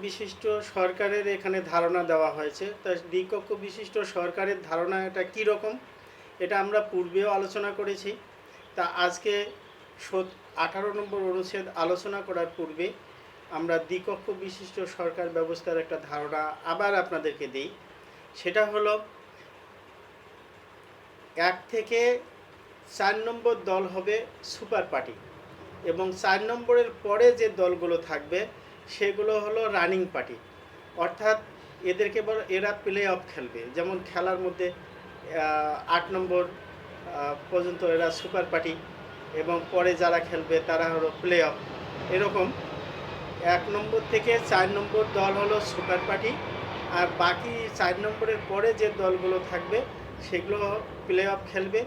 বিশিষ্ট সরকারের এখানে ধারণা দেওয়া হয়েছে। তা দ্বিকক্ষ বিশিষ্ট সরকারের ধারণা এটা কী রকম, এটা আমরা পূর্বেও আলোচনা করেছি। তা আজকে 18 নম্বর অনুচ্ছেদ আলোচনা করার পূর্বে আমরা দ্বিকক্ষ বিশিষ্ট সরকার ব্যবস্থার একটা ধারণা আবার আপনাদেরকে দিই। সেটা হলো 1 থেকে 4 নম্বর দল হবে সুপার পার্টি, এবং 4 নম্বরের পরে যে দলগুলো থাকবে সেগুলো হলো রানিং পার্টি। অর্থাৎ এদেরকে এরা প্লে অফ খেলবে, যেমন খেলার মধ্যে 8 নম্বর পর্যন্ত এরা সুপার পার্টি, এবং পরে যারা খেলবে তারা হলো প্লে অফ। এরকম 1 নম্বর থেকে 4 নম্বর দল হলো সুপার পার্টি, আর বাকি 4 নম্বরের পরে যে দলগুলো থাকবে সেগুলো প্লে অফ খেলবে।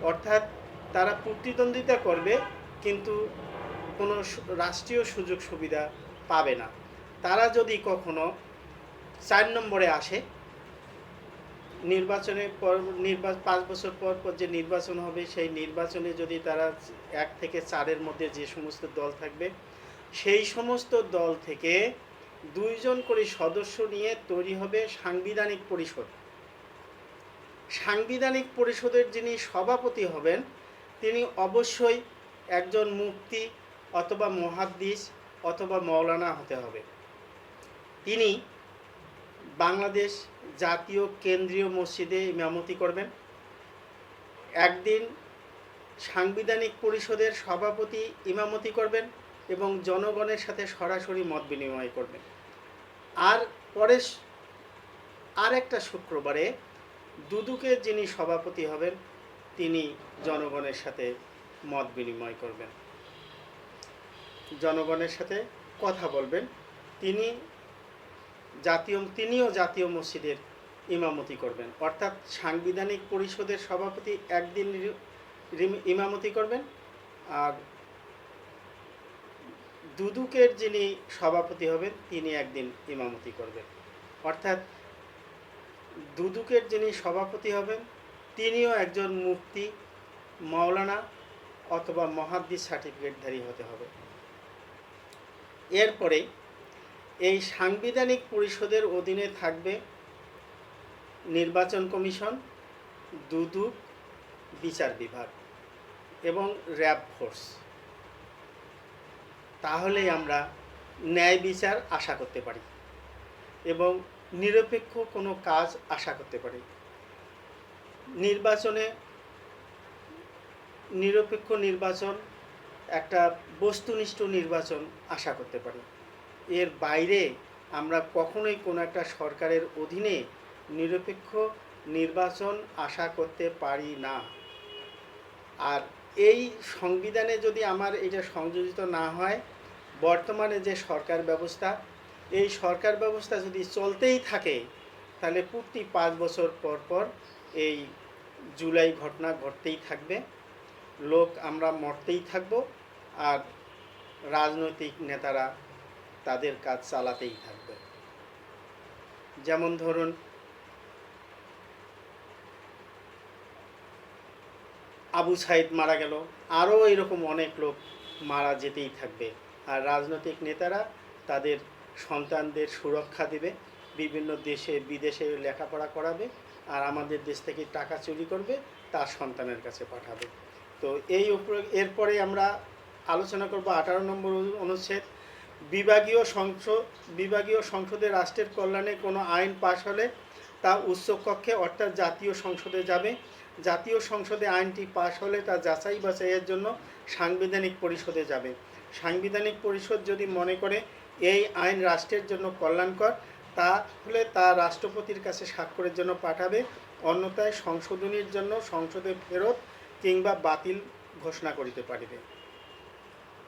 অর্থাৎ তারা প্রতিদ্বন্দ্বিতা করবে কিন্তু কোনো রাষ্ট্রীয় সুযোগ সুবিধা পাবে না। তারা যদি কখনো 4 নম্বরে আসে, নির্বাচনের পর 5 বছর পর পর যে নির্বাচন হবে সেই নির্বাচনে যদি তারা 1 থেকে 4-এর মধ্যে যে সমস্ত দল থাকবে সেই সমস্ত দল থেকে 2 জন করে সদস্য নিয়ে তৈরি হবে সাংবিধানিক পরিষদ। সাংবিধানিক পরিষদের যিনি সভাপতি হবেন তিনি অবশ্যই একজন মুফতি অথবা মুহাদ্দিস অথবা মৌলানা হতে হবে। তিনি বাংলাদেশ জাতীয় কেন্দ্রীয় মসজিদে ইমামতি করবেন। একদিন সাংবিধানিক পরিষদের সভাপতি ইমামতি করবেন এবং জনগণের সাথে সরাসরি মত বিনিময় করবেন। আর পরে আরেকটা শুক্রবারে দুদুকের যিনি সভাপতি হবেন তিনি জনগণের সাথে মত বিনিময় করবেন, জনগণের সাথে কথা বলবেন। তিনিও জাতীয় মসজিদের ইমামতি করবেন। অর্থাৎ সাংবিধানিক পরিষদের সভাপতি একদিন ইমামতি করবেন, আর দুদুকের যিনি সভাপতি হবেন তিনি একদিন ইমামতি করবেন। অর্থাৎ দুদুকের যিনি সভাপতি হবেন তিনিও একজন মুফতি, মাওলানা অথবা মুহাদ্দিস সার্টিফিকেটধারী হতে হবে। এরপরে এই সাংবিধানিক পরিষদের অধীনে থাকবে নির্বাচন কমিশন, দুদক, বিচার বিভাগ এবং র্যাব ফোর্স। তাহলেই আমরা ন্যায় বিচার আশা করতে পারি এবং নিরপেক্ষ কোনো কাজ আশা করতে পারি। নিরপেক্ষ নির্বাচন, একটা বস্তুনিষ্ঠ নির্বাচন আশা করতে পারি। এর বাইরে আমরা কখনোই কোনো একটা সরকারের অধীনে নিরপেক্ষ নির্বাচন আশা করতে পারি না। আর এই সংবিধানে যদি আমার এটা সংযোজিত না হয়, বর্তমানে যে সরকার ব্যবস্থা, এই সরকার ব্যবস্থা যদি চলতেই থাকে তাহলে প্রতি 5 বছর পর পর এই জুলাই ঘটনা ঘটতেই থাকবে, আমরা মরতেই থাকব, আর রাজনৈতিক নেতারা তাদের কাজ চালাতেই থাকবে। যেমন ধরুন আবু সাইদ মারা গেল, আরও এরকম অনেক লোক মারা যেতেই থাকবে, আর রাজনৈতিক নেতারা তাদের সন্তানদের সুরক্ষা দেবে, বিভিন্ন দেশে বিদেশে লেখাপড়া করাবে, আর আমাদের দেশ থেকে টাকা চুরি করবে তার সন্তানের কাছে পাঠাবে। তো এরপরে আমরা আলোচনা করব 18 নম্বর অনুচ্ছেদ। বিভাগীয় সংসদে রাষ্ট্রের কল্যাণে কোনো আইন পাশ হলে তা উচ্চ কক্ষে অর্থাৎ জাতীয় সংসদে যাবে। জাতীয় সংসদে আইনটি পাশ হলে তা যাচাই বাছাইয়ের জন্য সাংবিধানিক পরিষদে যাবে। সাংবিধানিক পরিষদ যদি মনে করে এই আইন রাষ্ট্রের জন্য কল্যাণকর, তাহলে তা রাষ্ট্রপতির কাছে স্বাক্ষরের জন্য পাঠাবে, অন্যথায় সংশোধনীর জন্য সংসদে ফেরত কিংবা বাতিল ঘোষণা করিতে পারিবে।